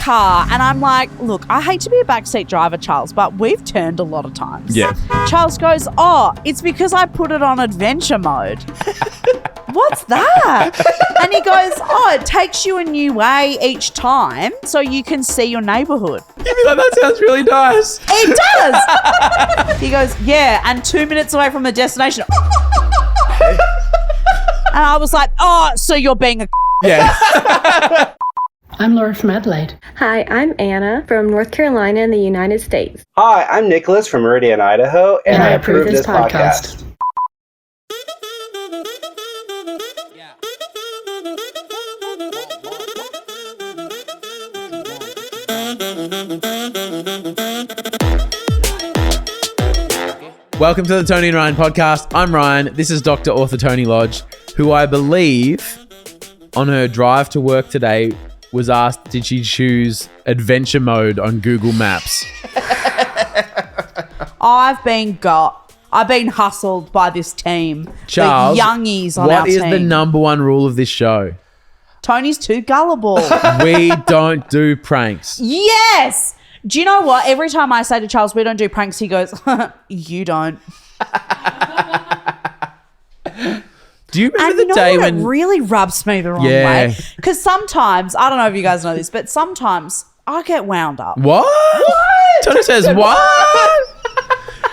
car and I'm like, look, I hate to be a backseat driver, Charles, but we've turned a lot of times. Yeah. Charles goes, oh, it's because I put it on adventure mode. What's that? And he goes, oh, it takes you a new way each time so you can see your neighborhood. You'd be like, that sounds really nice. It does. He goes, yeah, and 2 minutes away from the destination. And I was like, oh, so you're being a Yeah. I'm Laura from Adelaide. Hi, I'm Anna from North Carolina in the United States. Hi, I'm Nicholas from Meridian, Idaho, and I approve this podcast. Welcome to the Toni and Ryan podcast. I'm Ryan. This is Dr. Author Toni Lodge, who I believe on her drive to work today was asked, did she choose adventure mode on Google Maps? I've been hustled by this team. Charles, the youngies on our what is team. the number one rule of this show? Tony's too gullible. We don't do pranks. Yes. Do you know what? Every time I say to Charles, we don't do pranks, he goes, you don't. Do you remember And the you know day what? when... It really rubs me the wrong way. Because sometimes, I don't know if you guys know this, but sometimes I get wound up. What? Toni says what?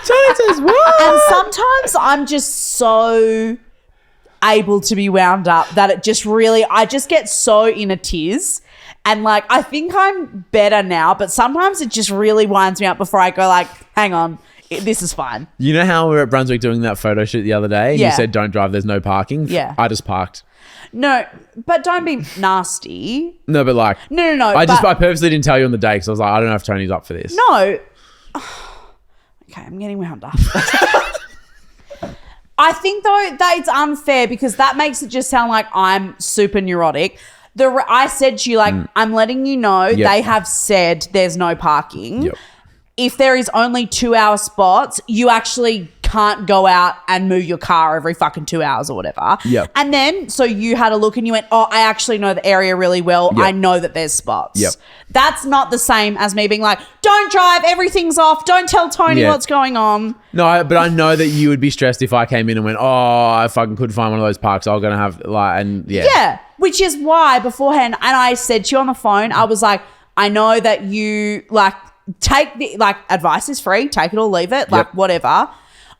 Toni says what? And sometimes I'm just so able to be wound up that it just really, I just get so in a tiz. And like, I think I'm better now, but sometimes it just really winds me up before I go like, hang on, this is fine. You know how we were at Brunswick doing that photo shoot the other day? And Yeah. You said, don't drive, there's no parking? Yeah. I just parked. No, but don't be nasty. No, but like... No. I purposely didn't tell you on the day because I was like, I don't know if Tony's up for this. No. Okay, I'm getting wound up. I think though that it's unfair because that makes it just sound like I'm super neurotic. I said to you, like, I'm letting you know they have said there's no parking. Yep. If there is only 2 hour spots, you actually can't go out and move your car every fucking 2 hours or whatever. Yep. And then, so you had a look and you went, oh, I actually know the area really well. Yep. I know that there's spots. Yep. That's not the same as me being like, don't drive, everything's off. Don't tell Tony Yeah. what's going on. No, but I know that you would be stressed if I came in and went, oh, I fucking couldn't find one of those parks. I'm going to have like, and yeah. Yeah, which is why beforehand, and I said to you on the phone, I was like, I know that you like take the like advice is free, take it or leave it, like whatever.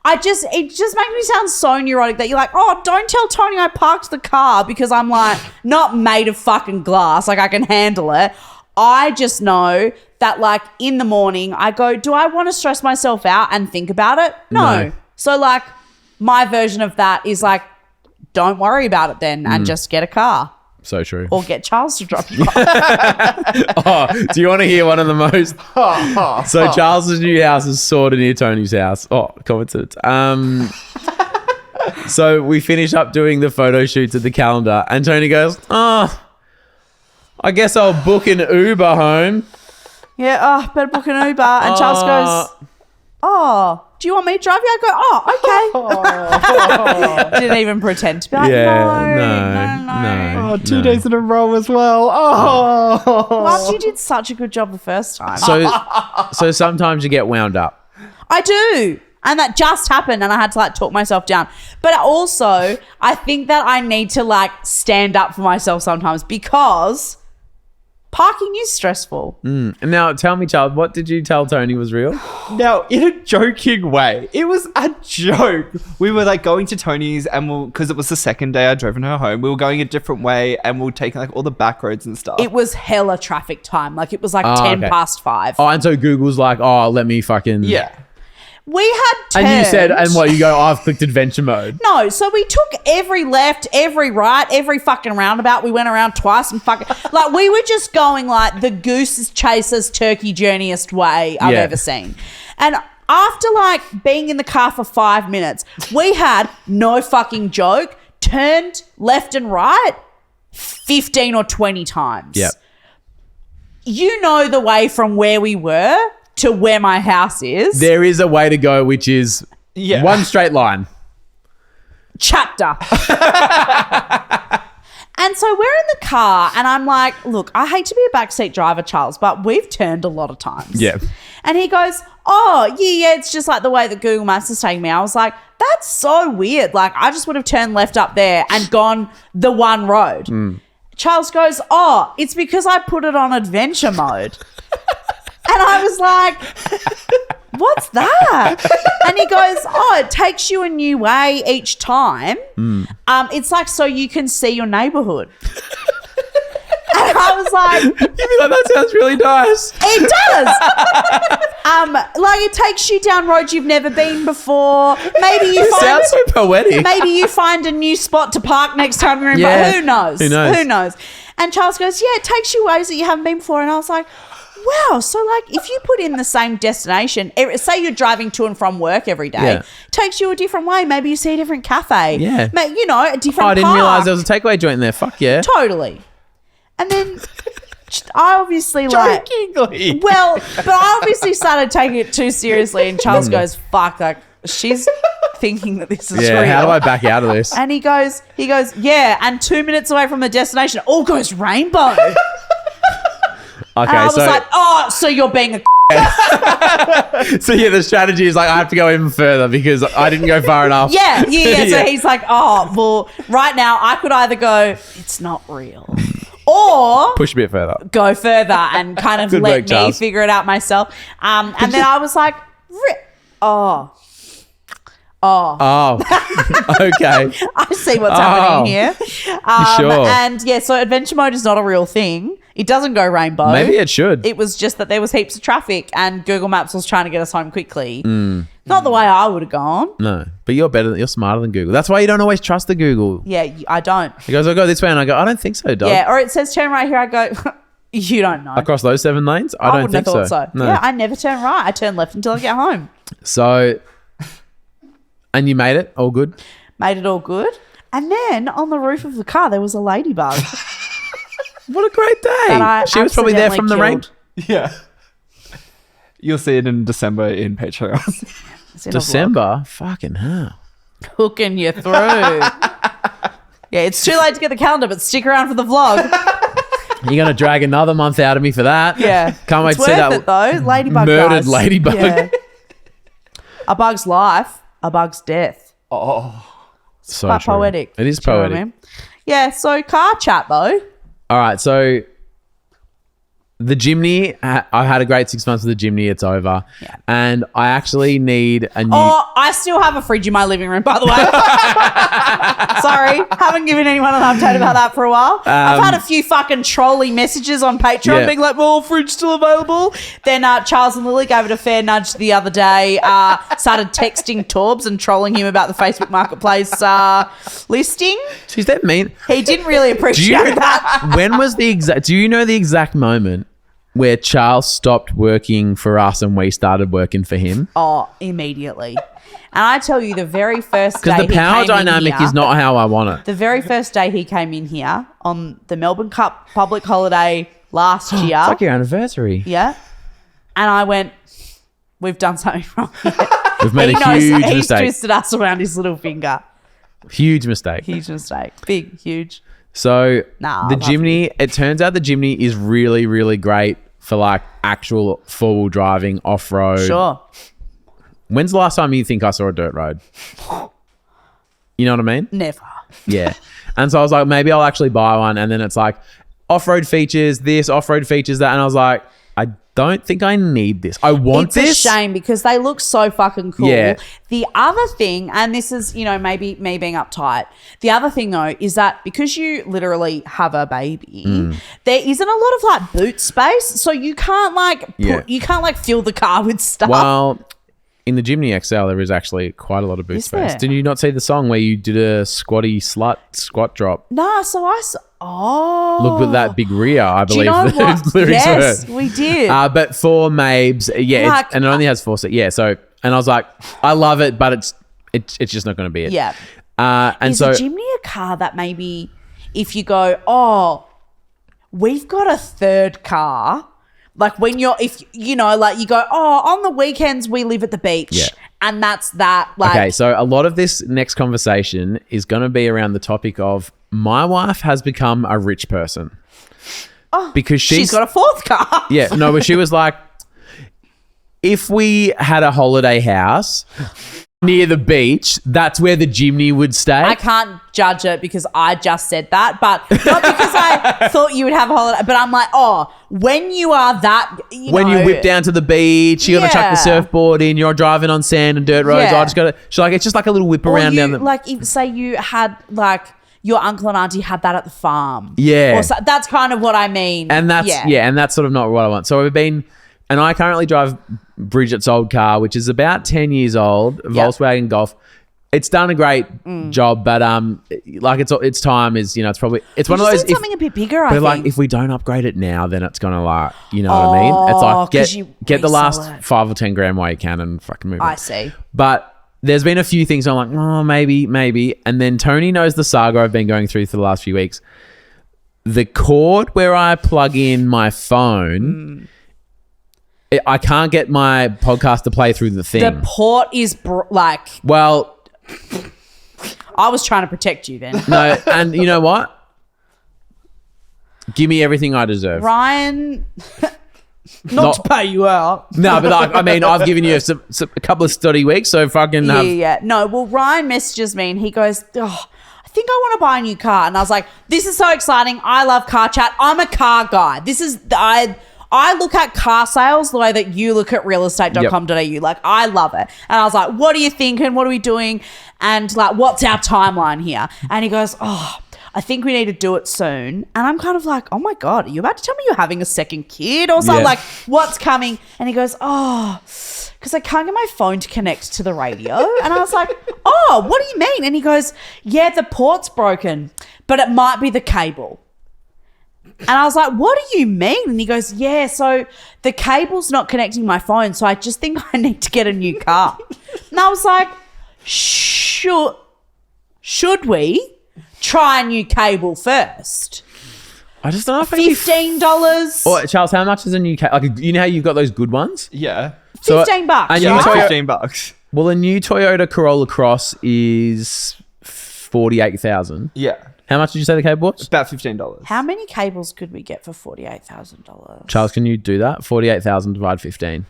It just makes me sound so neurotic that you're like, oh, don't tell Tony I parked the car because I'm like not made of fucking glass, like I can handle it. I just know that like in the morning I go, do I want to stress myself out and think about it? No. So like my version of that is like, don't worry about it then and just get a car. So true. Or get Charles to drop you off. Oh, do you want to hear one of the most? So Charles's new house is sort of near Tony's house. Oh, coincidence. So we finish up doing the photo shoots at the calendar and Tony goes, oh, I guess I'll book an Uber home. Yeah, better book an Uber. And Charles goes, oh, do you want me to drive you? I go, oh, okay. Didn't even pretend to be like, no. Oh, 2 days in a row as well. Oh. Well, after you did such a good job the first time. So sometimes you get wound up. I do. And that just happened and I had to like talk myself down. But also, I think that I need to like stand up for myself sometimes because parking is stressful. And now tell me, Charles, what did you tell Tony was real? Now, in a joking way, it was a joke. We were like going to Tony's and because it was the second day I'd driven her home, we were going a different way and we were taking like all the back roads and stuff. It was hella traffic time. Like it was like 10 past 5. Oh, and so Google's like, oh, let me fucking... Yeah. We had turned. And you said, and what, you go, oh, I've clicked adventure mode. No, so we took every left, every right, every fucking roundabout. We went around twice and fucking... Like, we were just going like the goose chasers turkey journeyest way I've ever seen. And after like being in the car for 5 minutes, we had, no fucking joke, turned left and right 15 or 20 times. Yep. You know the way from where we were to where my house is. There is a way to go, which is one straight line. Chapter. And so we're in the car and I'm like, look, I hate to be a backseat driver, Charles, but we've turned a lot of times. Yeah. And he goes, oh, yeah, it's just like the way that Google Maps is taking me. I was like, that's so weird. Like, I just would have turned left up there and gone the one road. Charles goes, oh, it's because I put it on adventure mode. And I was like, what's that? And he goes, oh, it takes you a new way each time. It's like so you can see your neighborhood. And I was like, You'd be like, that sounds really nice. it does. Like it takes you down roads you've never been before. Maybe you It sounds so poetic. Maybe you find a new spot to park next time you're in. Yeah. Who knows? Who knows? And Charles goes, yeah, it takes you ways that you haven't been before. And I was like, wow. So like if you put in the same destination, say you're driving to and from work every day, Yeah. it takes you a different way. Maybe you see a different cafe. Yeah. A different Oh, I didn't park. realise there was a takeaway joint there. Fuck yeah. Totally. And then I obviously like... Jokingly. Well, but I obviously started taking it too seriously and Charles goes, fuck, like she's thinking that this is Yeah, real. how do I back out of this? And he goes, yeah, and 2 minutes away from the destination, all goes rainbow. Okay, And I was like, oh, so you're being a so yeah, the strategy is like I have to go even further because I didn't go far enough. Yeah. So Yeah. he's like, oh, well, right now I could either go, it's not real, or Push a bit further. go further and kind of Good let work, me Charles. figure it out myself. And then I was like, oh. Oh, okay. I see what's happening here. Sure. And yeah, so adventure mode is not a real thing. It doesn't go rainbow. Maybe it should. It was just that there was heaps of traffic and Google Maps was trying to get us home quickly. Mm. Not the way I would have gone. No, but you're smarter than Google. That's why you don't always trust the Google. Yeah, I don't. He goes, I'll go this way, and I go, I don't think so, dog. Yeah, or it says turn right here. I go, you don't know. Across those 7 lanes, I don't wouldn't think have thought so. No. Yeah, I never turn right. I turn left until I get home. So, and you made it all good. Made it all good. And then on the roof of the car, there was a ladybug. What a great that I day. She was probably there from the rain. killed. Yeah. You'll see it in December in Patreon. It's in a vlog. December, fucking hell. Hooking you through. Yeah, it's too late to get the calendar, but stick around for the vlog. You're gonna drag another month out of me for that. Yeah. Can't wait It's to see worth that it though. Ladybug murdered guys. ladybug. Yeah. A bug's life, a bug's death. So Quite true. poetic. It is Do you know what poetic. I mean? Yeah, so car chat though. All right, so the Jimny, I had a great 6 months with the Jimny. It's over. Yeah. And I actually need a new... Oh, I still have a fridge in my living room, by the way. Sorry, haven't given anyone an update about that for a while. I've had a few fucking trolly messages on Patreon Yeah. being like, well, fridge still available. Then Charles and Lily gave it a fair nudge the other day, started texting Torbs and trolling him about the Facebook Marketplace listing. Is that mean? He didn't really appreciate that. When was the exact... Do you know the exact moment where Charles stopped working for us and we started working for him? Oh, immediately. And I tell you, the very first day Because the power he came in dynamic here- is not how I want it. The very first day he came in here on the Melbourne Cup public holiday last year. It's like your anniversary. Yeah. And I went, we've done something wrong here. We've made He a knows huge he's mistake. twisted us around his little finger. Huge mistake. Huge mistake. Big, huge. So Nah, the I'll have Jimny, it turns out the Jimny is really, really great for like actual four-wheel driving off-road. Sure. When's the last time you think I saw a dirt road? You know what I mean? Never. Yeah. And so I was like, maybe I'll actually buy one. And then it's like off-road features this, off-road features that. And I was like, I don't think I need this. I want It's this. a shame because they look so fucking cool. Yeah. The other thing, and this is, maybe me being uptight. The other thing though is that because you literally have a baby, there isn't a lot of like boot space, so you can't you can't like fill the car with stuff. Well, in the Jimny XL, there is actually quite a lot of boot Is space. there? Did you not see the song where you did a squat drop? Nah, so Look at that big rear, I Do you believe know what? the lyrics Yes, were. we did. But for Mabes, yeah, Like- and it only has 4 seats. Yeah, so, and I was like, I love it, but it's just not going to be it. Yeah. And Is so, a Jimny a car that maybe if you go, we've got a third car, like when you go, on the weekends we live at the beach. Yeah. And that's that. Like, okay, so a lot of this next conversation is going to be around the topic of my wife has become a rich person. Oh, because she's got a fourth car. Yeah, no, but she was like, if we had a holiday house near the beach, that's where the Jimny would stay. I can't judge it because I just said that, but not because I thought you would have a holiday. But I'm like, oh, when you are that, you whip down to the beach, you got to chuck the surfboard in, you're driving on sand and dirt roads. Yeah. I just got to, she's like, it's just like a little whip or around you, down the. like, say you had like your uncle and auntie had that at the farm. Yeah. Or so, that's kind of what I mean. And that's and that's sort of not what I want. So we've been, and I currently drive Bridget's old car, which is about 10 years old, Volkswagen Golf. It's done a great job, but like its time is, it's probably it's one of those. Something a bit bigger, I think. Like if we don't upgrade it now, then it's gonna like, you know what I mean? It's like get the last 5 or 10 grand while you can and fucking move. I see. But there's been a few things I'm like, oh, maybe. And then Toni knows the saga I've been going through for the last few weeks. The cord where I plug in my phone, I can't get my podcast to play through the thing. The port is well, I was trying to protect you then. no, and you know what? Give me everything I deserve. Ryan, not to pay you out. No, but I mean, I've given you a couple of study weeks, so fucking Yeah. No, well, Ryan messages me and he goes, oh, I think I want to buy a new car. And I was like, this is so exciting. I love car chat. I'm a car guy. I look at car sales the way that you look at realestate.com.au. Yep. Like, I love it. And I was like, what are you thinking? What are we doing? And like, what's our timeline here? And he goes, oh, I think we need to do it soon. And I'm kind of like, oh my God, are you about to tell me you're having a second kid or something? Yeah. Like, what's coming? And he goes, oh, because I can't get my phone to connect to the radio. And I was like, oh, what do you mean? And he goes, yeah, the port's broken, but it might be the cable. And I was like, what do you mean? And he goes, yeah, so the cable's not connecting my phone, so I just think I need to get a new car. And I was like, should we try a new cable first? I just don't know. $15. Or Charles, how much is a new cable? Like, you know how you've got those good ones? Yeah. So, $15. And Yeah, your like Toyota- $15. Well, a new Toyota Corolla Cross is 48,000. Yeah. How much did you say the cable was? About $15. How many cables could we get for $48,000? Charles, can you do that? 48,000 divide 15.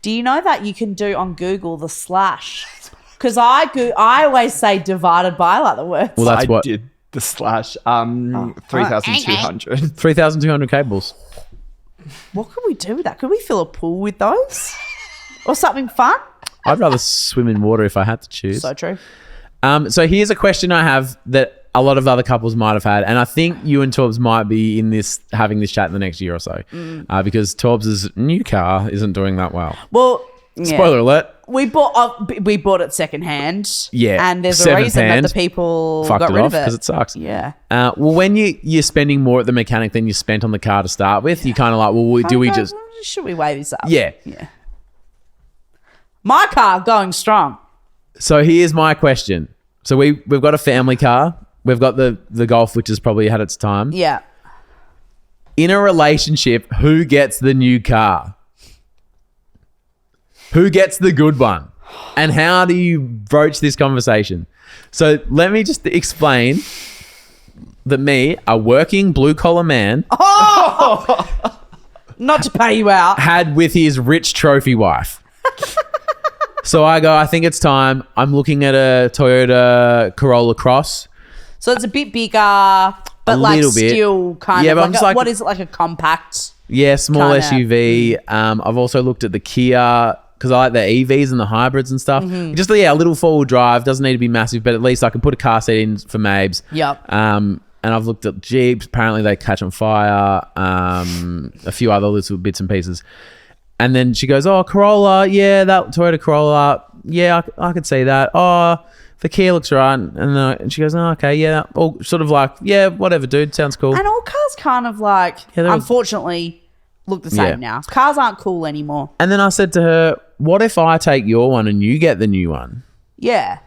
Do you know that you can do on Google the slash? Because I always say divided by, like the words. Well, that's I what. did the slash 3,200. 3,200 cables. What could we do with that? Could we fill a pool with those? Or something fun? I'd rather swim in water if I had to choose. So true. So here's a question I have that a lot of other couples might have had, and I think you and Torbs might be having this chat in the next year or so, because Torbs' new car isn't doing that well. Well, yeah. Spoiler alert. We bought it secondhand. Yeah, and there's a seventh reason hand. that the people Fucked got it rid off of it because it sucks. Yeah. Well, when you're spending more at the mechanic than you spent on the car to start with, you kind of like, well, do we just? Should we weigh this up? Yeah. Yeah. My car going strong. So here's my question. So we've got a family car. We've got the Golf, which has probably had its time. Yeah. In a relationship, who gets the new car? Who gets the good one? And how do you broach this conversation? So let me just explain that me, a working blue-collar man, Not to pay you out. had with his rich trophy wife. So I go, I think it's time. I'm looking at a Toyota Corolla Cross. So it's a bit bigger, but like little bit. still kind Yeah, of but I'm just like- what is it, like a compact? Yeah, small Kinda. SUV. I've also looked at the Kia because I like the EVs and the hybrids and stuff. Just a little four-wheel drive. Doesn't need to be massive, but at least I can put a car seat in for Mabes. Yep. And I've looked at Jeeps. Apparently they catch on fire. A few other little bits and pieces. And then she goes, oh, Corolla. Yeah, that Toyota Corolla. Yeah, I could see that. Oh, the Kia looks right. And she goes, oh, okay, yeah. All sort of like, yeah, whatever, dude. Sounds cool. And all cars kind of like, Yeah, they're all- unfortunately, look the same Yeah. now. Cars aren't cool anymore. And then I said to her, what if I take your one and you get the new one? Yeah.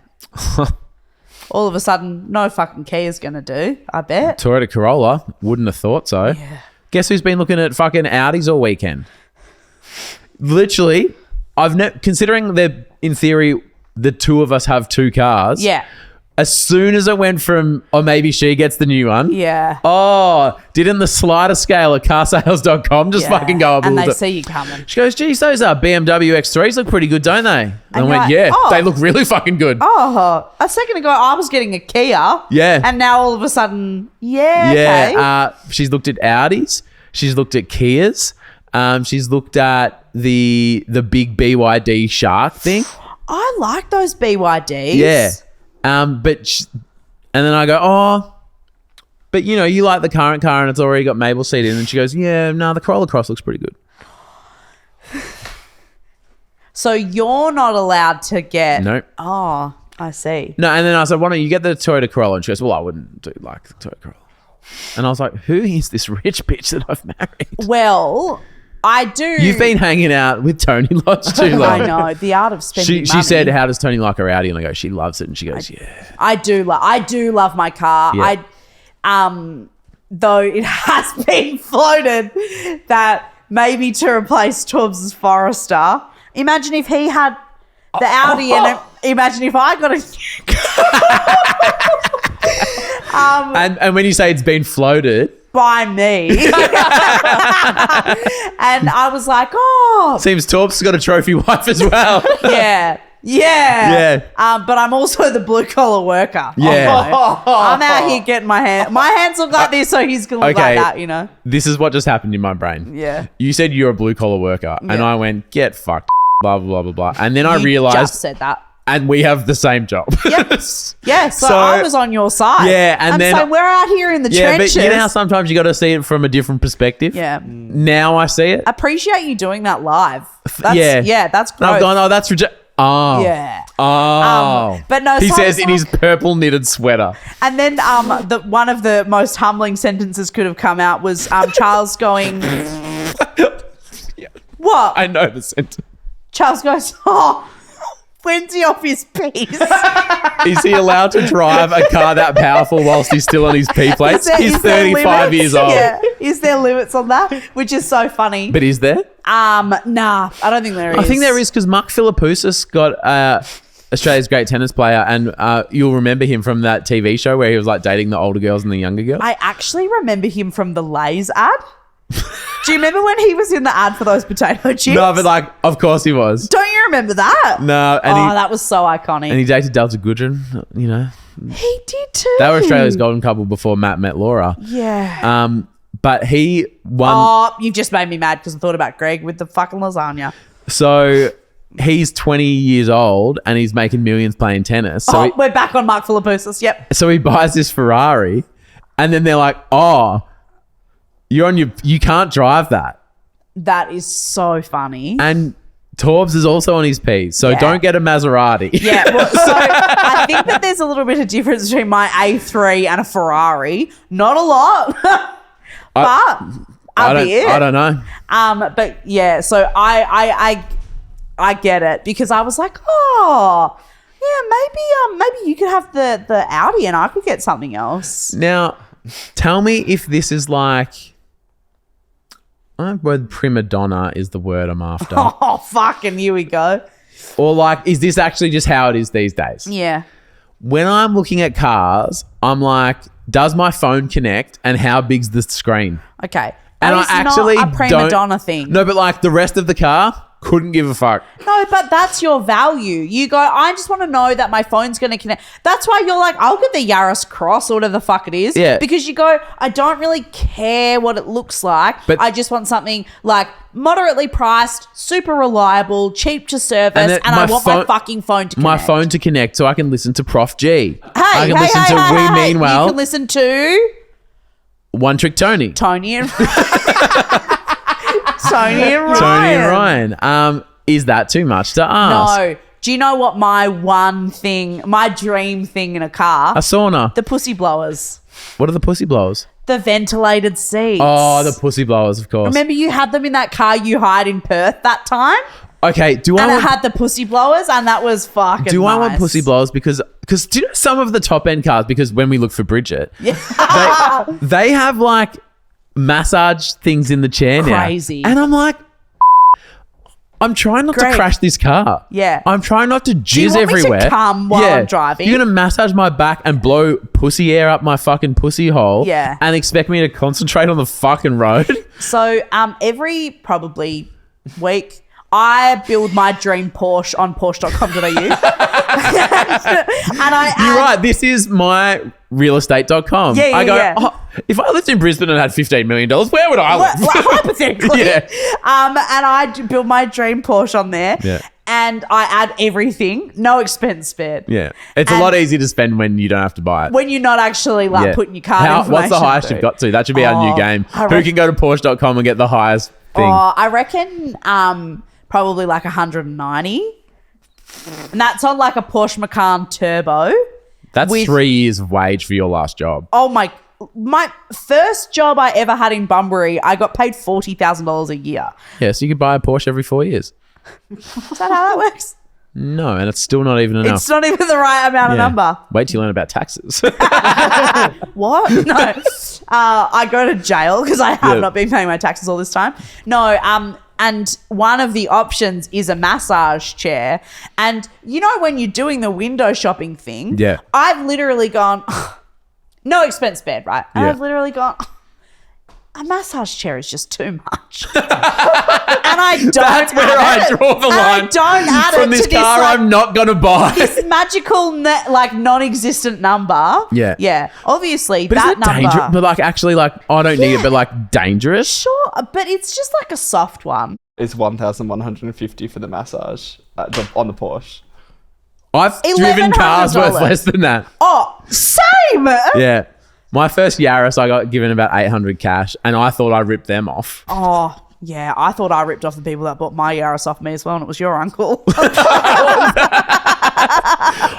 All of a sudden, no fucking Kia's going to do, I bet. Toyota Corolla. Wouldn't have thought so. Yeah. Guess who's been looking at fucking Audis all weekend? Literally, considering that in theory the two of us have two cars. Yeah. as soon as it went from, or maybe she gets the new one. Yeah. Oh, didn't the slider scale at carsales.com just Yeah. fucking go up a And little they bit? see you coming. She goes, geez, those BMW X3s look pretty good, don't they? And I you're went, like, yeah, oh. they look really fucking good. Oh, a second ago I was getting a Kia. Yeah. And now all of a sudden, okay. Yeah, she's looked at Audis. She's looked at Kias. She's looked at the big BYD Shark thing. I like those BYDs. Yeah. And then I go, oh, but you know, you like the current car and it's already got Mabel seat in. And she goes, yeah, no, the Corolla Cross looks pretty good. So you're not allowed to get. No. Oh, I see. No, and then I said, why don't you get the Toyota Corolla? And she goes, well, I wouldn't do like the Toyota Corolla. And I was like, who is this rich bitch that I've married? Well, I do. You've been hanging out with Toni Lodge too long. I know the art of spending She money. said, how does Toni like her Audi? And I go, she loves it. And she goes, yeah. I do love my car. Yeah. Though it has been floated that maybe to replace Torbs' Forester. Imagine if he had the Audi and imagine if I got a And when you say it's been floated, by me. And I was like, oh, seems Torp's got a trophy wife as well. yeah. But I'm also the blue collar worker. Yeah. I'm out here getting my hands look like this, so he's gonna look Okay. like that, you know. This is what just happened in my brain. Yeah. You said you're a blue collar worker, and Yeah. I went, get fucked, blah, blah, blah, blah, blah. And then I You realized, just said that. and we have the same job. Yes. Yeah, so, So- I was on your side. Yeah, and then- so we're out here in the Yeah, trenches. but you know how sometimes you got to see it from a different perspective? Yeah. Now I see it. Appreciate you doing that live. That's, Yeah. that's And great. I've gone, oh, that's Oh. Yeah. Oh. But no, he so I says was in his purple knitted sweater. And then one of the most humbling sentences could have come out was Charles going, what? I know the sentence. Charles goes, oh, when's he off his piece? Is he allowed to drive a car that powerful whilst he's still on his P plates? He's is there 35 limits? years old. Yeah. Is there limits on that? Which is so funny. But is there? Nah, I don't think there is. I think there is because Mark Philippoussis got Australia's great tennis player, and you'll remember him from that TV show where he was like dating the older girls and the younger girls. I actually remember him from the Lay's ad. Do you remember when he was in the ad for those potato chips? No, but like, of course he was. Don't you remember that? No, and that was so iconic. and he dated Delta Goodrem, you know. He did too. They were Australia's golden couple before Matt met Laura. Yeah. But he won. Oh, you've just made me mad because I thought about Greg with the fucking lasagna. So he's 20 years old and he's making millions playing tennis. So We're back on Mark Philippoussis. Yep. so he buys this Ferrari, and then they're like, "Oh, you can't drive that." That is so funny. And Torbs is also on his P's, so Yeah. don't get a Maserati. Yeah, well, so I think that there's a little bit of difference between my A3 and a Ferrari. Not a lot, but I a bit. don't know. But yeah, so I get it because I was like, oh, yeah, maybe you could have the Audi and I could get something else. Now, tell me if this is like. Word prima donna is the word I'm after. Oh, fucking here we go. Or like, is this actually just how it is these days? Yeah. When I'm looking at cars, I'm like, does my phone connect and how big's the screen? Okay. And That I is actually not a prima don't- donna thing. No, but like the rest of the car, couldn't give a fuck. No, but that's your value. You go, I just want to know that my phone's going to connect. That's why you're like, I'll get the Yaris Cross or whatever the fuck it is. Yeah. Because you go, I don't really care what it looks like. But- I just want something like moderately priced, super reliable, cheap to service, and, then I want my fucking phone to connect. My phone to connect so I can listen to Prof G. I can hey, listen hey, to hey, We hey. Meanwhile, You can listen to One Trick Tony. Tony and Tony and Ryan. Tony and Ryan. Is that too much to ask? No. Do you know what my dream thing in a car? A sauna. The pussy blowers. What are the pussy blowers? The ventilated seats. Oh, the pussy blowers, of course. Remember you had them in that car you hired in Perth that time? Okay, do I And it want, had the pussy blowers and that was fucking do I nice. want pussy blowers because do you know some of the top end cars, because when we look for Bridget, they have like massage things in the chair now. Crazy. And I'm like, I'm trying not Great. to crash this car. Yeah. I'm trying not to jizz you want me to everywhere. come while I'm driving? You're going to massage my back and blow pussy air up my fucking pussy hole. Yeah. And expect me to concentrate on the fucking road? So every probably week, I build my dream Porsche on Porsche.com.au. and I add, You're right. This is my realestate.com. Yeah, I go, yeah. "Oh, if I lived in Brisbane and had $15 million, where would I live? Well, hypothetically. Yeah. And I build my dream Porsche on there. Yeah. And I add everything, no expense spared. Yeah. It's a And- lot easier to spend when you don't have to buy it. When you're not actually like Yeah. putting your card information What's the highest through. you've got to? That should be our new game. I Who reckon- can go to Porsche.com and get the highest thing? I reckon probably like 190. And that's on like a Porsche Macan Turbo. That's with- 3 years of wage for your last job. Oh my first job I ever had in Bunbury, I got paid $40,000 a year. Yeah, so you could buy a Porsche every 4 years. Is that how that works? No, and it's still not even enough. It's not even the right amount of Yeah. number. Wait till you learn about taxes. What? No. I go to jail because I have Yeah. not been paying my taxes all this time. No, and one of the options is a massage chair. And you know when you're doing the window shopping thing, Yeah. I've literally gone, no expense spared, right? And Yeah. I've literally gone, a massage chair is just too much. And I don't That's where add I it. draw the And line. I don't add From it this to this car, like, I'm not going to buy. this magical like non-existent number. Yeah. Yeah. Obviously But that isn't it number. dangerous? But like actually like, I don't need it, but like dangerous? Sure, but it's just like a soft one. It's 1,150 for the massage on the Porsche. I've driven cars worth $1,100. less than that. Oh, same. Yeah. My first Yaris, I got given about 800 cash, and I thought I ripped them off. Oh, yeah. I thought I ripped off the people that bought my Yaris off me as well, and it was your uncle.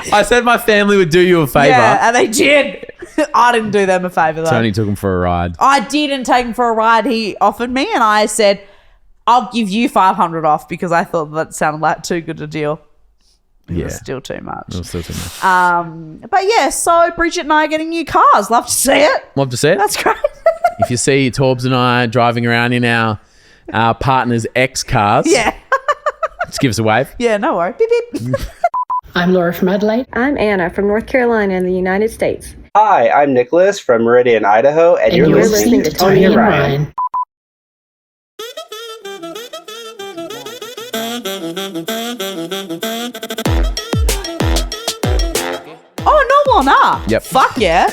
I said my family would do you a favor. Yeah, and they did. I didn't do them a favor though. Tony took him for a ride. I didn't take him for a ride. He offered me, and I said, "I'll give you 500 off," because I thought that sounded like too good a deal. It was still too much. It was still too much. But yeah, so Bridget and I are getting new cars. Love to see it. Love to see it. That's great. If you see Torbs and I driving around in our partner's ex cars, Yeah. just give us a wave. Yeah, no worry. Beep, beep. I'm Laura from Adelaide. I'm Anna from North Carolina in the United States. Hi, I'm Nicholas from Meridian, Idaho, and you're listening to Toni and Ryan. Oh, normal or not? Yep. Fuck yeah.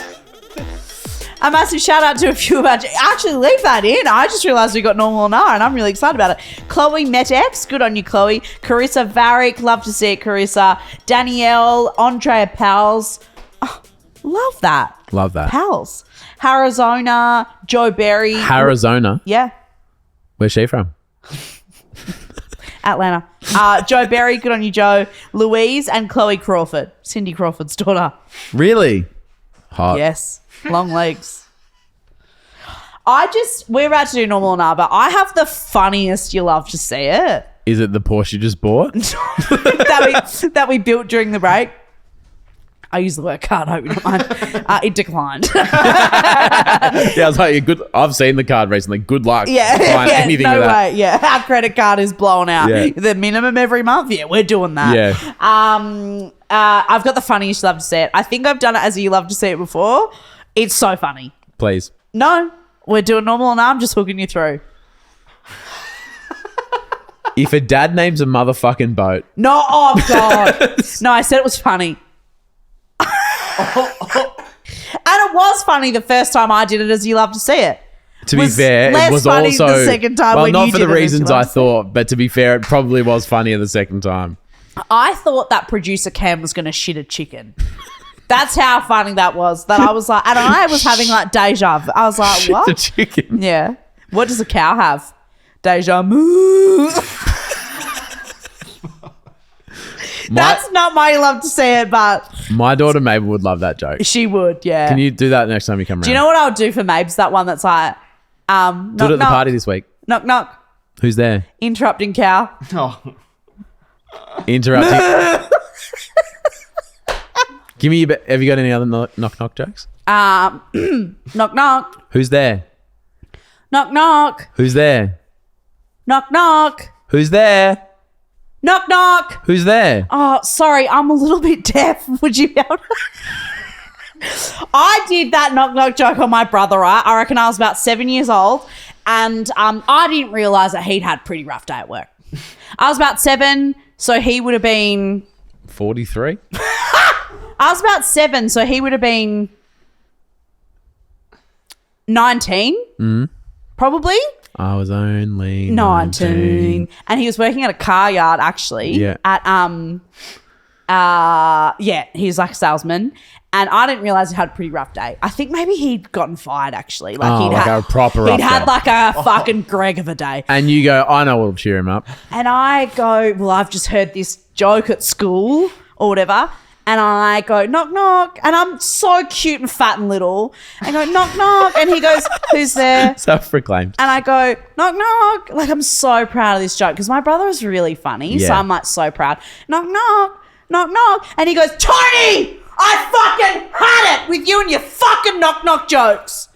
A massive shout out to a few of our... Actually, leave that in. I just realised we got normal or not, and I'm really excited about it. Chloe Metex, good on you, Chloe. Carissa Varick, love to see it, Carissa. Danielle, Andrea Pals. Oh, love that. Love that. Pals. Arizona, Joe Berry. Arizona. Yeah. Where's she from? Atlanta. Joe Berry, good on you, Joe. Louise and Chloe Crawford, Cindy Crawford's daughter. Really? Hot. Yes, long legs. We're about to do normal or not, but I have the funniest. You love to see it. Is it the Porsche you just bought? that we built during the break. I use the word card. I hope you don't mind. It declined. Yeah, I was like, good. I've seen the card recently. Good luck. Yeah, buying yeah, anything no with that. way. Yeah, our credit card is blown out. Yeah. The minimum every month. Yeah, we're doing that. Yeah. I've got the funniest. You love to see it. I think I've done it as a you love to see it before. It's so funny. Please. No, we're doing normal, and I'm just hooking you through. If a dad names a motherfucking boat, No, oh God. No, I said it was funny. And it was funny the first time I did it as you love to see it. to be Was fair, less it was funny also the second time well, when not you for did the it as reasons you I love to see thought, but to be fair, it probably was funnier the second time. I thought that producer Cam was going to shit a chicken. That's how funny that was. That I was like, and I was having like deja vu. I was like, Shit what? the chicken. Yeah. What does a cow have? Deja vu. That's not my love to see it, but My daughter Mabel would love that joke. she would, yeah. Can you do that next time you come around? Do you know what I would do for Mabes? That one that's like, do knock, it at the knock, party this week. knock, knock, Who's there? interrupting cow. Oh, Interrupting. Give me have you got any other knock knock jokes? Knock, knock, Who's there? knock, knock, Who's there? knock, knock. Who's there? Knock, knock. Who's there? Oh, sorry, I'm a little bit deaf. Would you be able to? I did that knock, knock joke on my brother, right? I reckon I was about 7 years old, and I didn't realise that he'd had a pretty rough day at work. I was about 7, so he would have been... 43? I was about 7, so he would have been 19, probably. I was only 19. And he was working at a car yard, actually. Yeah. He was like a salesman. And I didn't realise he had a pretty rough day. I think maybe he'd gotten fired, actually. Like a proper rough He'd had day. like a fucking Greg of a day. And you go, I know what'll cheer him up. And I go, well, I've just heard this joke at school or whatever. And I go, knock, knock. And I'm so cute and fat and little. I go, knock, knock. And he goes, who's there? Self-proclaimed. And I go, knock, knock. Like, I'm so proud of this joke because my brother is really funny. So Yeah. I'm like so proud. Knock, knock, knock, knock. And he goes, Toni, I fucking had it with you and your fucking knock, knock jokes.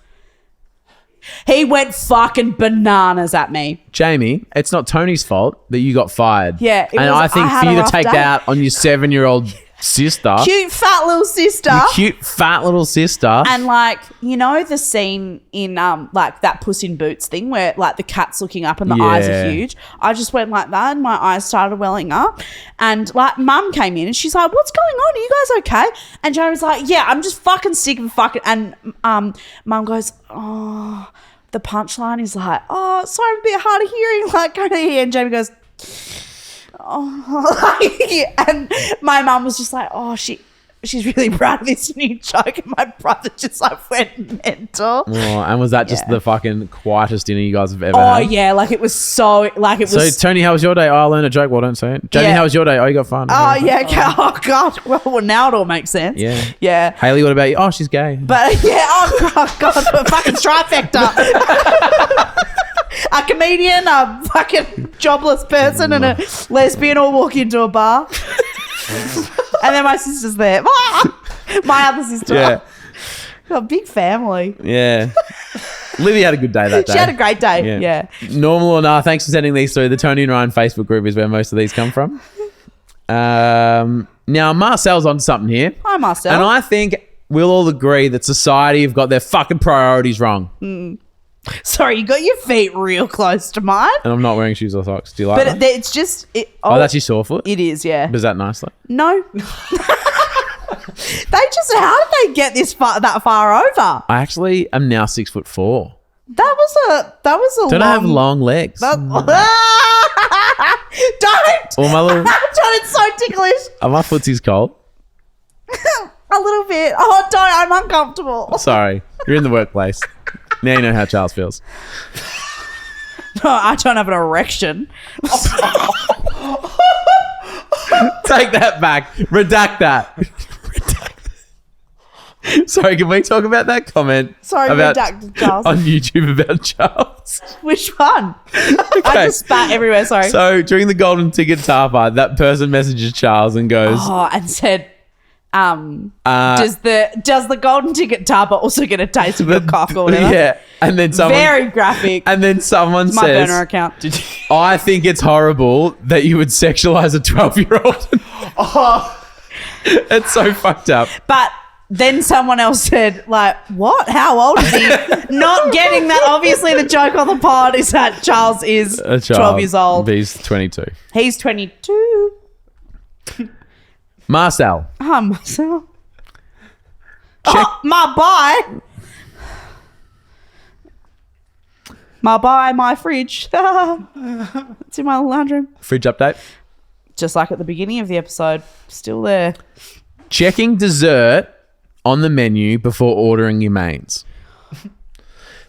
He went fucking bananas at me. Jamie, it's not Tony's fault that you got fired. Yeah, it and was- I think I had for a you to rough take day. that on your 7-year-old sister, Cute fat little sister. your cute fat little sister. And like, you know the scene in like that Puss in Boots thing where like the cat's looking up and the eyes Yeah. are huge. I just went like that and my eyes started welling up. And like mum came in and she's like, what's going on? Are you guys okay? And Jamie was like, yeah, I'm just fucking sick of fucking. And mum goes, oh, the punchline is like, oh, sorry, I'm a bit hard of hearing. Like, go to here. And Jamie goes, oh, and my mum was just like, oh, she's really proud of this new joke, and my brother just like went mental. Oh, and was that just Yeah. the fucking quietest dinner you guys have ever Oh had? yeah, like it was so like it So was. Tony, how was your day? Oh, I learned a joke. Well, don't say it. Jamie, Yeah. how was your day? Oh, you got fun. Oh yeah, okay. Oh god. Well, now it all makes sense. Yeah. Yeah. Haley, what about you? Oh, she's gay. But yeah, oh god, a fucking trifecta. A comedian, a fucking jobless person, and a lesbian all walk into a bar. And then my sister's there. My other sister. Yeah. Got a big family. Yeah. Livy had a good day that day. She had a great day. Yeah. Normal or nah, thanks for sending these through. The Tony and Ryan Facebook group is where most of these come from. Now, Marcel's onto something here. Hi, Marcel. And I think we'll all agree that society have got their fucking priorities wrong. Sorry, you got your feet real close to mine. And I'm not wearing shoes or socks. Do you like But that? it's just... Oh, that's your sore foot? It is, yeah. Does that nicely? No. They just... How did they get that far over? I actually am now 6'4". That was a Don't I have long legs? Don't! Or my little... Don't, it's so ticklish. Are my footsies cold? A little bit. Oh, don't. I'm uncomfortable. Sorry. You're in the workplace. Now you know how Charles feels. No, I don't have an erection. Take that back. Redact that. Sorry, can we talk about that comment? Sorry, redacted, Charles. On YouTube about Charles. Which one? I just spat everywhere, sorry. So during the Golden Ticket Tapa, that person messages Charles and goes, And said, does the golden ticket tapa also get a taste of your cock or whatever? yeah. And then someone Very graphic. And then someone My says, burner account. I think it's horrible that you would sexualize a 12-year-old. It's so fucked up. But then someone else said, like, what? How old is he? Not getting that. Obviously, the joke on the pod is that Charles is A child. 12 years old. He's 22. He's 22. Marcel. Oh, Marcel. Check. Oh, my fridge. It's in my lounge room. Fridge update. Just like at the beginning of the episode. Still there. Checking dessert on the menu before ordering your mains.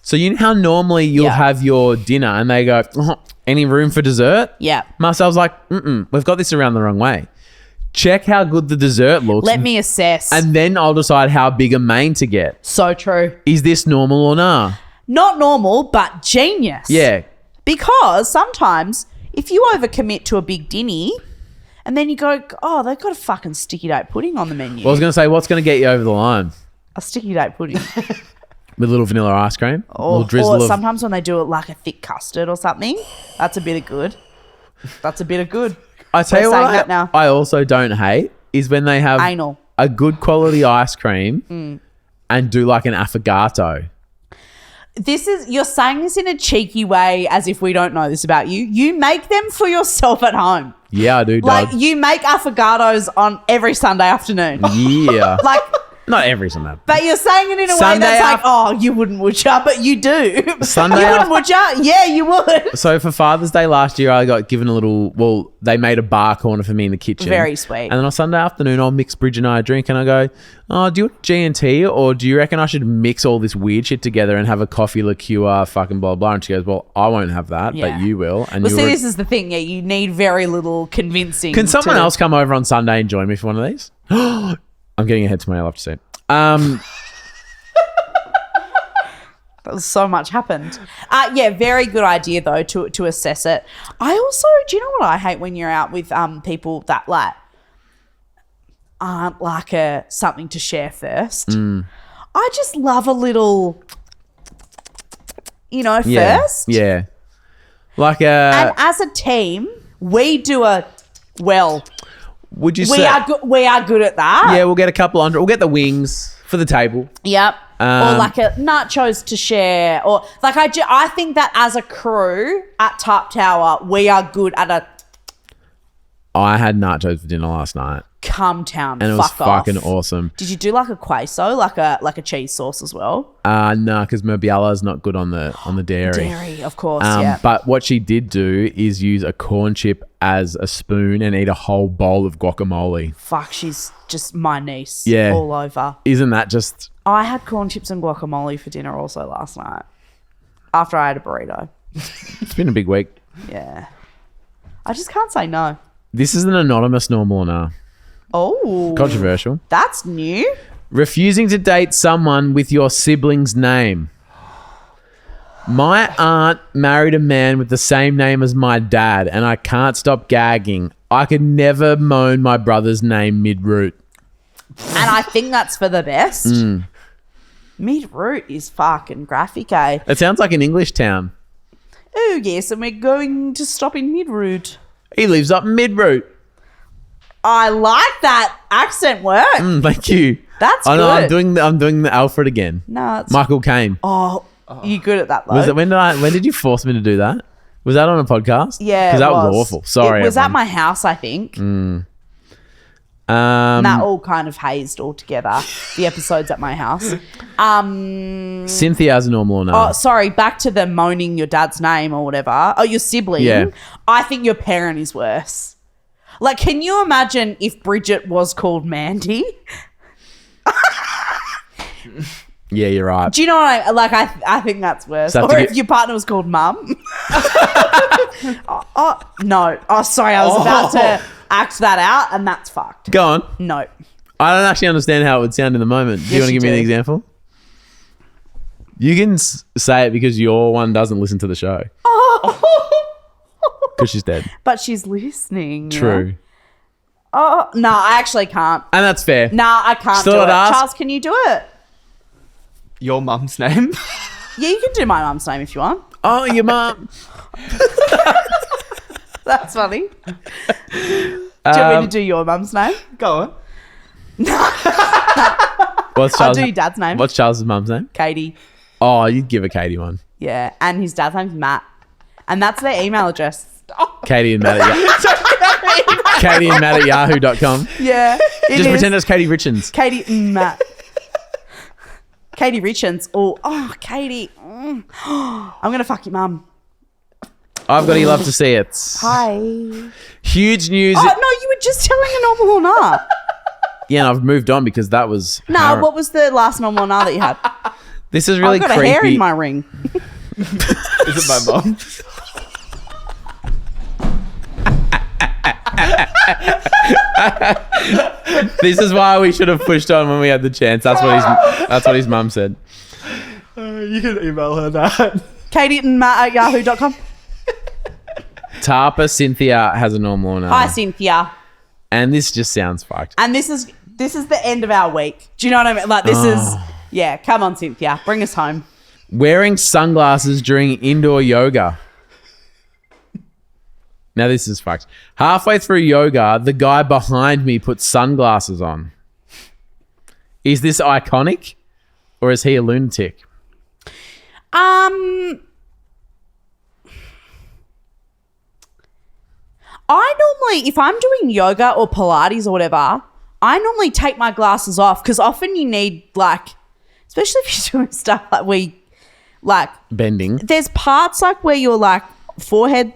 So you know how normally you'll Yeah. have your dinner and they go, oh, any room for dessert? Yeah. Marcel's like, we've got this around the wrong way. Check how good the dessert looks. Let me assess. And then I'll decide how big a main to get. So true. Is this normal or nah? Not normal, but genius. Yeah. Because sometimes if you overcommit to a big dinny and then you go, oh, they've got a fucking sticky date pudding on the menu. Well, I was going to say, what's going to get you over the line? A sticky date pudding. With a little vanilla ice cream? a or little drizzle of... sometimes when they do it like a thick custard or something, that's a bit of good. That's a bit of good. I tell you We're saying what, that now. I also don't hate is when they have Anal. a good quality ice cream and do like an affogato. You're saying this in a cheeky way as if we don't know this about you. You make them for yourself at home. Yeah, I do, Like dog. you make affogatos on every Sunday afternoon. Yeah. Like, Not every Sunday. but you're saying it in a way Sunday that's like, af- oh, you wouldn't, would ya? But you do. Sunday you af- wouldn't, would ya? Yeah, you would. So for Father's Day last year, I got given a little, well, they made a bar corner for me in the kitchen. Very sweet. And then on Sunday afternoon, I'll mix Bridge and I a drink and I go, oh, do you want G&T or do you reckon I should mix all this weird shit together and have a coffee liqueur fucking blah, blah. And she goes, well, I won't have that, Yeah. but you will. And Well, you see, were- this is the thing. Yeah, you need very little convincing. Can someone to- else come over on Sunday and join me for one of these? I'm getting ahead to my, I'll have to see. So much happened. Yeah, very good idea though to assess it. I also, do you know what I hate when you're out with people that like aren't like something to share first. I just love a little, Yeah. first. Yeah. Like And as a team, we do would you we say? are good. We are good at that. Yeah, we'll get a couple under. We'll get the wings for the table. Yep. Or Um, like a nachos to share, or like I think that as a crew at Tarp Tower, we are good at a I had nachos for dinner last night, come town. and it was fuck off. fucking awesome. Did you do like a queso, like a cheese sauce as well? No, because Merbiala's not good on the dairy. Dairy, of course. Yeah. But what she did do is use a corn chip as a spoon and eat a whole bowl of guacamole. Fuck, she's just my niece. Yeah. All over. Isn't that just? I had corn chips and guacamole for dinner also last night. After I had a burrito. It's been a big week. Yeah. I just can't say no. This is an anonymous normal or nah. Oh. Controversial. That's new. Refusing to date someone with your sibling's name. My aunt married a man with the same name as my dad, and I can't stop gagging. I could never moan my brother's name mid-route. And I think that's for the best. Mm. Mid-route is fucking graphic, eh? It sounds like an English town. Oh, yes, and we're going to stop in mid-route. He lives up mid-route. I like that accent work. Thank you. That's I know. good. I'm doing the Alfred again. No, it's... Michael Caine. Oh, you good at that, though. Was it when did you force me to do that? Was that on a podcast? Yeah, because that it was awful. Sorry, it was at everyone. my house, I think. And that all kind of hazed all together. The episodes at my house. Cynthia has a normal or no? Oh, sorry. Back to the moaning your dad's name or whatever. Oh, your sibling. Yeah. I think your parent is worse. Like, can you imagine if Bridget was called Mandy? Yeah, you're right. Do you know what I like? I think that's worse. So I have Or to if get- your partner was called Mum. No. Oh, sorry. I was about to act that out, and that's fucked. Go on. No. I don't actually understand how it would sound in the moment. Do you Yes, want to you give me an do. example? You can say it because your one doesn't listen to the show. Because she's dead. But she's listening. you True. know? Oh, no, I actually can't. And that's fair. Nah, I can't Still do it. I'd ask- Charles, can you do it? Your mum's name? Yeah, you can do my mum's name if you want. Oh, your mum. That's funny. Do you want me to do your mum's name? Go on. What's I'll Charles? do your dad's name. What's Charles's mum's name? Katie. Oh, you'd give a Katie one. Yeah, and his dad's name's Matt. And that's their email address. Katie and Matt at Katie and Matt at yahoo.com. Yeah. it Just is. pretend it's Katie Richens. Katie and Matt. Katie Richens. Oh, Katie. I'm going to fuck your mum. I've got You Love to See It. Hi. Huge news. Oh, no, you were just telling a normal or not. Yeah, and I've moved on because that was... No, what was the last normal or not that you had? This is really I've got creepy. a hair in my ring. Is it my mum? This is why we should have pushed on when we had the chance. That's what his mum said. You can email her that. Katie and Matt at yahoo.com. Tarpa Cynthia has a normal or no. Hi, Cynthia. And this just sounds fucked. And this is the end of our week. Do you know what I mean? Like, this is... Yeah, come on, Cynthia. Bring us home. Wearing Sunglasses during indoor yoga. Now this is fucked. Halfway through yoga, the guy behind me put sunglasses on. Is this iconic or is he a lunatic? I normally, if I'm doing yoga or Pilates or whatever, I normally take my glasses off because often you need like, especially if you're doing stuff like Bending. there's parts like where you're like forehead,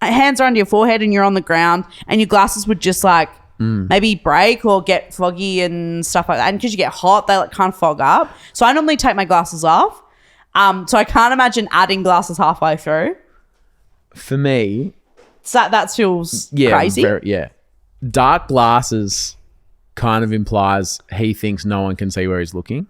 hands are under your forehead and you're on the ground and your glasses would just like maybe break or get foggy and stuff like that. And because you get hot, they like kind of fog up. So I normally take my glasses off. So I can't imagine adding glasses halfway through. For me, So that feels crazy. Dark glasses kind of implies he thinks no one can see where he's looking.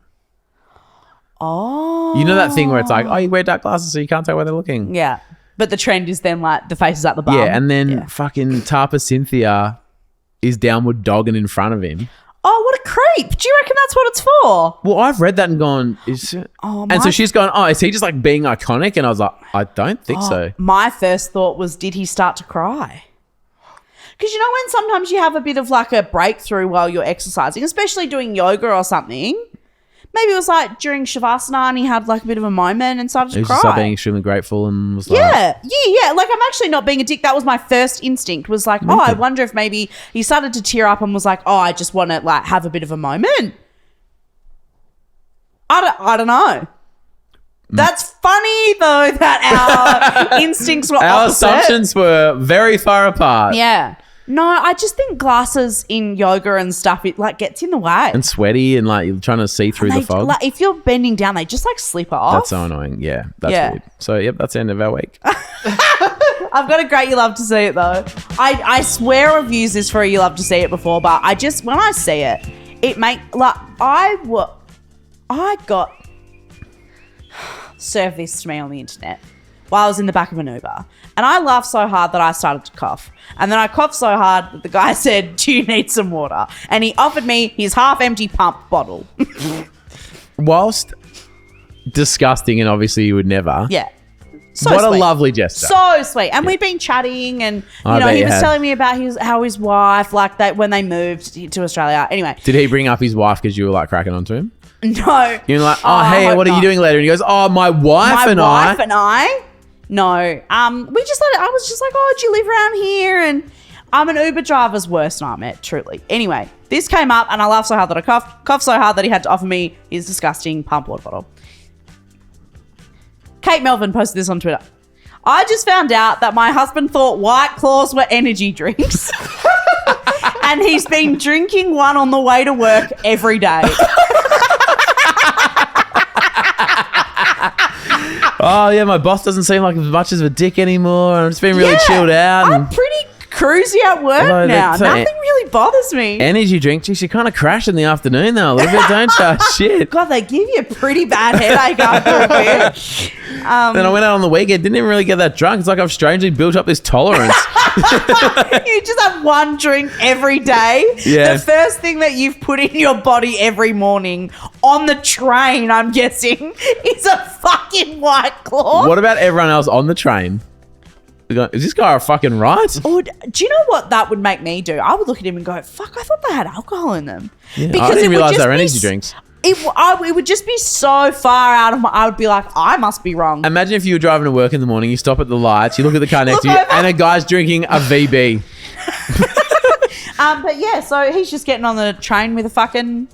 Oh. You know that thing where it's like, oh, you wear dark glasses so you can't tell where they're looking. Yeah. But the trend is then like the face is at the bum. Yeah, and then fucking Tapa Cynthia is downward dogging in front of him. Oh, what a creep. Do you reckon that's what it's for? Well, I've read that and gone, is it? Oh, and so she's gone, oh, is he just like being iconic? And I was like, I don't think so. My first thought was, did he start to cry? Because you know when sometimes you have a bit of like a breakthrough while you're exercising, especially doing yoga or something. Maybe it was like during Shavasana and he had like a bit of a moment and started to He was cry. just like being extremely grateful and was like... Yeah. Like I'm actually not being a dick. That was my first instinct was like, oh, I wonder if maybe he started to tear up and was like, oh, I just want to like have a bit of a moment. I don't know. That's funny though that our instincts were Our opposite. assumptions were very far apart. Yeah. No, I just think glasses in yoga and stuff, it like gets in the way. And sweaty and like you're trying to see through the fog. Like, if you're bending down, they just like slip off. That's so annoying. Yeah, that's weird. So, yep, that's the end of our week. I've got a great You Love to See It though. I swear I've used this for a You Love to See It before, but I just, when I see it, it make like, I got served this to me on the internet while I was in the back of an Uber. And I laughed so hard that I started to cough. And then I coughed so hard that the guy said, do you need some water? And he offered me his half-empty pump bottle. Whilst disgusting and obviously you would never. Yeah. So what sweet. a lovely gesture. So sweet. And we'd been chatting and, he was telling me about how his wife, like that when they moved to Australia. Anyway. Did he bring up his wife because you were like cracking onto him? No. You're like, hey, what are you doing later? And he goes, oh, my wife and I. No. We just let it, I was just like, oh, do you live around here? And I'm an Uber driver's worst nightmare, truly. Anyway, this came up and I laughed so hard that I coughed so hard that he had to offer me his disgusting pump water bottle. Kate Melvin posted this on Twitter. I just found out that my husband thought White Claws were energy drinks. And he's been drinking one on the way to work every day. Oh, yeah, my boss doesn't seem like as much of a dick anymore. I'm just being really chilled out. I'm pretty cruisy at work now. Nothing really bothers me. Energy drink, geez, you kind of crash in the afternoon though a little bit, don't you? Shit. God, they give you a pretty bad headache after a bit. Then I went out on the weekend, didn't even really get that drunk. It's like I've strangely built up this tolerance. You just have one drink every day. Yeah. The first thing that you've put in your body every morning on the train, I'm guessing, is a fucking White Claw. What about everyone else on the train? Is this guy a fucking right? Or do you know what that would make me do? I would look at him and go, fuck, I thought they had alcohol in them. Yeah, I didn't realise they were energy drinks. It would just be so far out of I would be like, I must be wrong. Imagine if you were driving to work in the morning, you stop at the lights, you look at the car next to you, and a guy's drinking a VB. But yeah, so he's just getting on the train with a fucking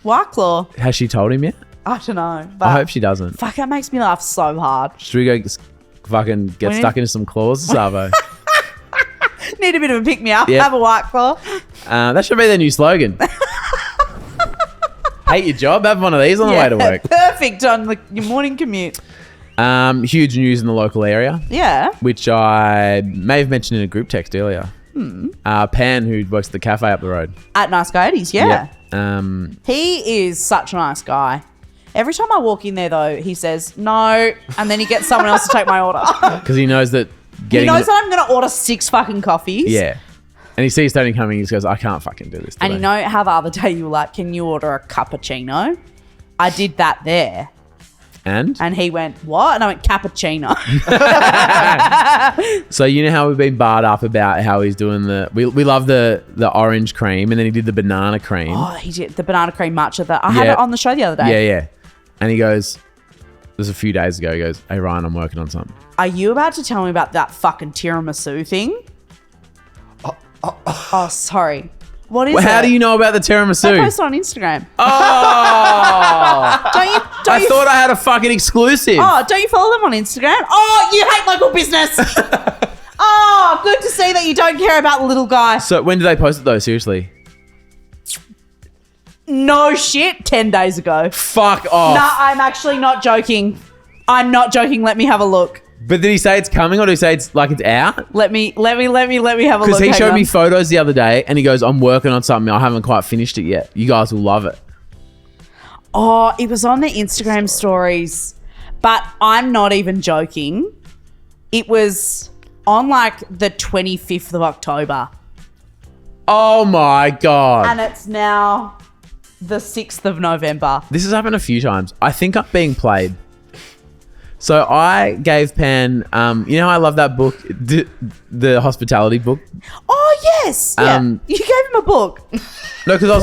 White Claw. Has she told him yet? I don't know. But I hope she doesn't. Fuck, that makes me laugh so hard. Should we go fucking get stuck into some claws, Savo? Need a bit of a pick-me-up. Yep. Have a White Claw. That should be their new slogan. Hate your job, have one of these on the way to work. Perfect on your morning commute. Huge news in the local area. Yeah. Which I may have mentioned in a group text earlier. Pan, who works at the cafe up the road. At Nice Coyotes, yeah. Yep. He is such a nice guy. Every time I walk in there, though, he says, no, and then he gets someone else to take my order. Because he knows that He knows that I'm going to order 6 fucking coffees. Yeah. And he sees Tony coming, he just goes, I can't fucking do this today. And you know how the other day you were like, can you order a cappuccino? I did that there. And he went, what? And I went, cappuccino. So you know how we've been barred up about how he's doing we love the orange cream, and then he did the banana cream. Oh, he did the banana cream matcha that I had it on the show the other day. Yeah. And he goes, it was a few days ago, he goes, hey Ryan, I'm working on something. Are you about to tell me about that fucking tiramisu thing? Oh, sorry. What is it? How do you know about the tiramisu? They post it on Instagram. Oh! Don't you thought I had a fucking exclusive. Oh, don't you follow them on Instagram? Oh, you hate local business. Oh, good to see that you don't care about the little guy. So when did they post it though? Seriously? No shit, 10 days ago. Fuck off. Nah, I'm actually not joking. I'm not joking. Let me have a look. But did he say it's coming, or did he say it's like it's out? Let me have a look. Because he Hang showed on. me photos the other day, and he goes, I'm working on something. I haven't quite finished it yet. You guys will love it. Oh, it was on the Instagram stories, but I'm not even joking. It was on like the 25th of October. Oh my God. And it's now the 6th of November. This has happened a few times. I think I'm being played. So I gave Pan, you know, I love that book, the hospitality book. Oh, yes. Yeah. You gave him a book. No, because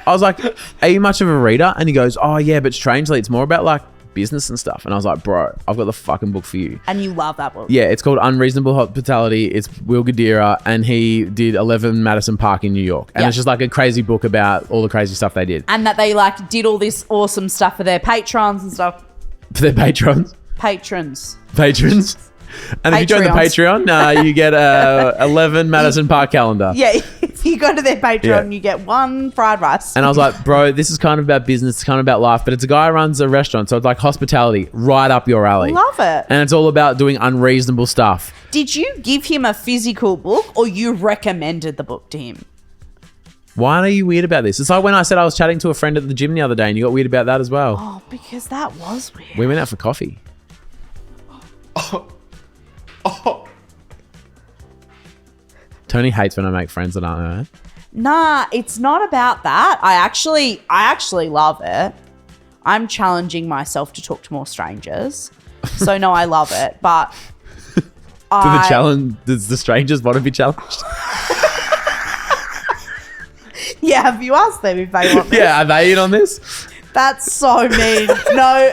I was like, are you much of a reader? And he goes, oh yeah, but strangely, it's more about like business and stuff. And I was like, bro, I've got the fucking book for you. And you love that book. Yeah, it's called Unreasonable Hospitality. It's Will Gadira, and he did 11 Madison Park in New York. And it's just like a crazy book about all the crazy stuff they did. And that they like did all this awesome stuff for their patrons and stuff. For their patrons. Patrons. And if you join the Patreon, you get 11 Madison Park calendar. Yeah, if you go to their Patreon, you get one fried rice. And I was like, bro, this is kind of about business, it's kind of about life, but it's a guy who runs a restaurant, so it's like hospitality, right up your alley. Love it. And it's all about doing unreasonable stuff. Did you give him a physical book, or you recommended the book to him? Why are you weird about this? It's like when I said I was chatting to a friend at the gym the other day, and you got weird about that as well. Oh, because that was weird. We went out for coffee. Toni hates when I make friends that aren't her. Nah, it's not about that. I actually love it. I'm challenging myself to talk to more strangers. So no, I love it. But does the strangers want to be challenged? Yeah, have you asked them if they want this? Yeah, are they in on this? That's so mean. No,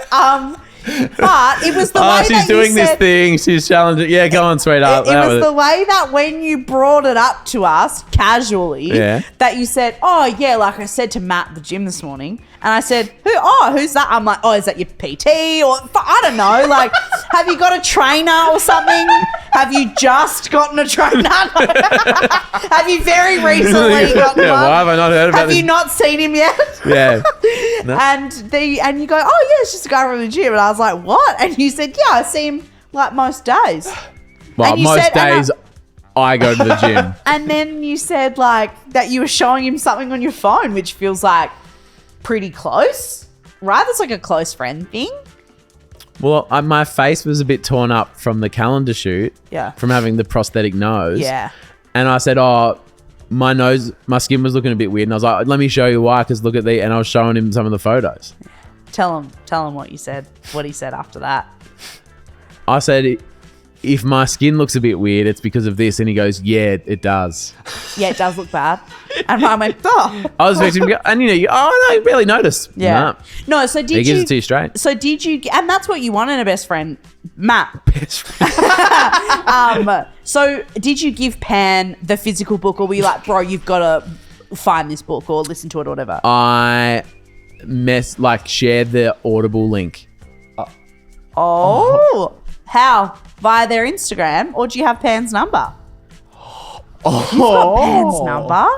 but it was the way that she's doing this thing. She's challenging. Yeah, go on, sweetheart. It was the way that when you brought it up to us casually, that you said, oh, yeah, like I said to Matt at the gym this morning, and I said, who's that? I'm like, oh, is that your PT? Or I don't know. Like, have you got a trainer or something? Have you just gotten a trainer? Have you very recently gotten one? Why have I not heard about this? Have you not seen him yet? Yeah. No. And you go, oh, yeah, it's just a guy from the gym. And I was like, what? And you said, yeah, I see him like most days. Well, most days I go to the gym. And then you said like that you were showing him something on your phone, which feels like pretty close, right? That's like a close friend thing. Well, my face was a bit torn up from the calendar shoot. Yeah. From having the prosthetic nose. Yeah. And I said, oh, my skin was looking a bit weird. And I was like, let me show you why, because look at the... And I was showing him some of the photos. Tell him what you said, what he said after that. I said, if my skin looks a bit weird, it's because of this. And he goes, yeah, it does. Yeah, it does look bad. And I went, oh. I was expecting him to go, and you barely noticed. Yeah. No, so did you... He gives it to you straight. So did you... And that's what you want in a best friend, Matt. Best friend. So did you give Pan the physical book, or were you like, bro, you've got to find this book or listen to it or whatever? I shared the Audible link. Oh. How? Via their Instagram, or do you have Pan's number? You've got Pan's number?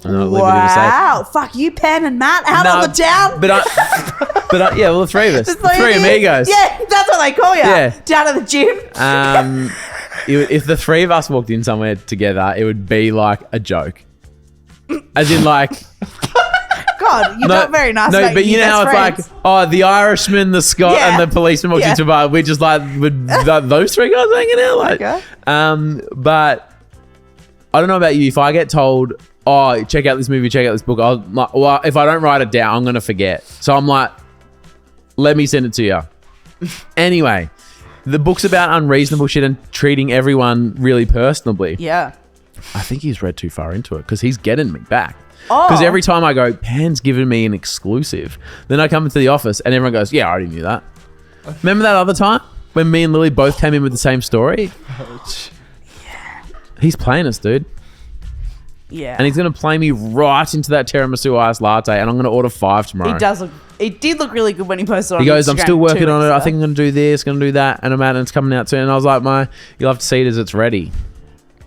Wow. Fuck you, Pan and Matt out on the town. Well, the three of us. The three amigos. Yeah, that's what they call you. Yeah. Down at the gym. If the three of us walked in somewhere together, it would be like a joke. As in like... God, you're not very nice. No, but you know how it's friends. like, the Irishman, the Scot, and the policeman walked into a bar. We just like those three guys hanging out. Like, okay. But I don't know about you. If I get told, oh, check out this movie, check out this book, I'll like, well, if I don't write it down, I'm gonna forget. So I'm like, Let me send it to you. Anyway, the book's about unreasonable shit and treating everyone really personally. Yeah. I think he's read too far into it because he's getting me back. Oh. Because every time I go, Pan's giving me an exclusive. Then I come into the office and everyone goes, yeah, I already knew that. Remember that other time when me and Lily both came in with the same story? Yeah. He's playing us, dude. Yeah. And he's going to play me right into that tiramisu iced latte and I'm going to order 5 tomorrow. He does look. It did look really good when he posted on He goes, Instagram I'm still working 2 on it. weeks I ago. think I'm going to do this, going to do that. And I'm out and it's coming out soon. And I was like, you'll have to see it as it's ready.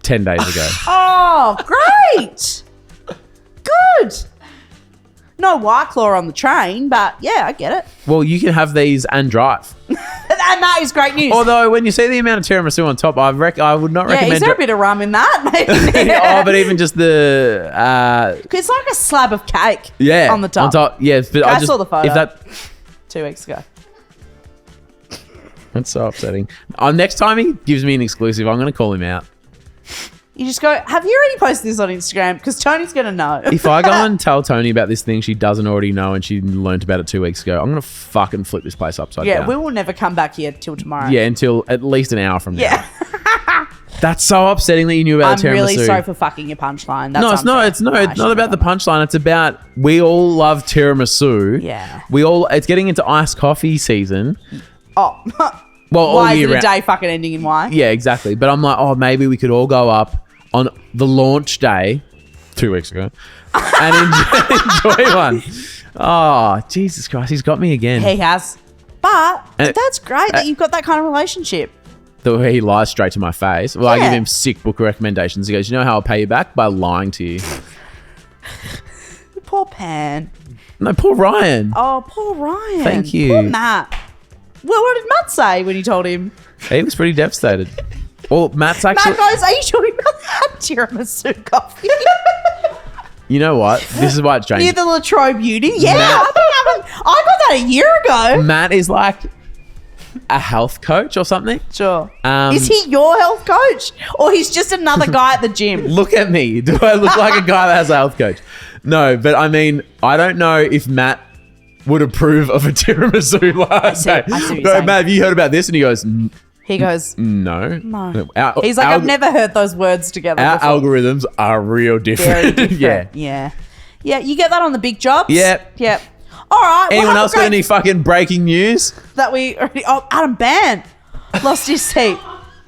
10 days ago. Oh, great. Good. No White Claw on the train, but yeah, I get it. Well, you can have these and drive. And that is great news. Although, when you see the amount of tiramisu on top, I would not yeah, recommend is there a bit of rum in that? Maybe. Oh, but even just the... It's like a slab of cake yeah. on the top. On top, yeah. But I saw the photo. If that... 2 weeks ago. That's so upsetting. Next time he gives me an exclusive, I'm going to call him out. You just go, have you already posted this on Instagram? Because Tony's going to know. If I go and tell Toni about this thing she doesn't already know and she learnt about it 2 weeks ago, I'm going to fucking flip this place upside down. Yeah, we will never come back here till tomorrow. Yeah, until at least an hour from now. Yeah. That's so upsetting that you knew about I'm the tiramisu. really sorry for fucking your punchline. That's No, it's not. unfair. It's no. I It's not shouldn't about the have done punchline. It's about we all love tiramisu. Yeah. It's getting into iced coffee season. that. Oh. Well, all Why is year it a round. day fucking ending in Y? Yeah, exactly. But I'm like, oh, maybe we could all go up on the launch day 2 weeks ago and enjoy one. Oh, Jesus Christ. He's got me again. He has. But And- that's great that you've got that kind of relationship. The way he lies straight to my face. Well, I Yeah. give him sick book recommendations. He goes, you know how I'll pay you back? By lying to you. Poor Pan. No, poor Ryan. Oh, poor Ryan. Thank you. Poor Matt. Well, what did Matt say when you told him? He was pretty devastated. Well, Matt's actually... Matt goes, are you talking about that tiramisu coffee? You know what? This is why it's Near strange. the Latrobe Uni? Yeah, Matt- I got that a year ago. Matt is like a health coach or something. Sure. Um, Is he your health coach? Or he's just another guy at the gym? Look at me. Do I look like a guy that has a health coach? No, but I mean, I don't know if Matt would approve of a tiramisu latte. see what you're Go, saying. Matt, have you heard about this? And he goes, He goes, no. no. Our- He's like, our- I've never heard those words together Our before. algorithms are real Very different. different. Yeah. Yeah. Yeah, you get that on the big jobs? Yep. Yep. All right. well, Anyone have a else got great- any fucking breaking news? that we already... Oh, Adam Ban lost his seat.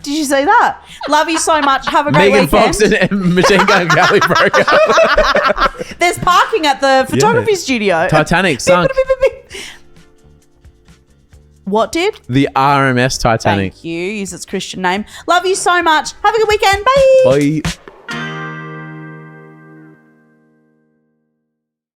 Did you see that? Love you so much. Have a great Megan weekend. Fox and Machine Gun Kelly broke up. There's parking at the photography studio. Titanic sunk. What did? The RMS Titanic. Thank you. Use its Christian name. Love you so much. Have a good weekend. Bye. Bye.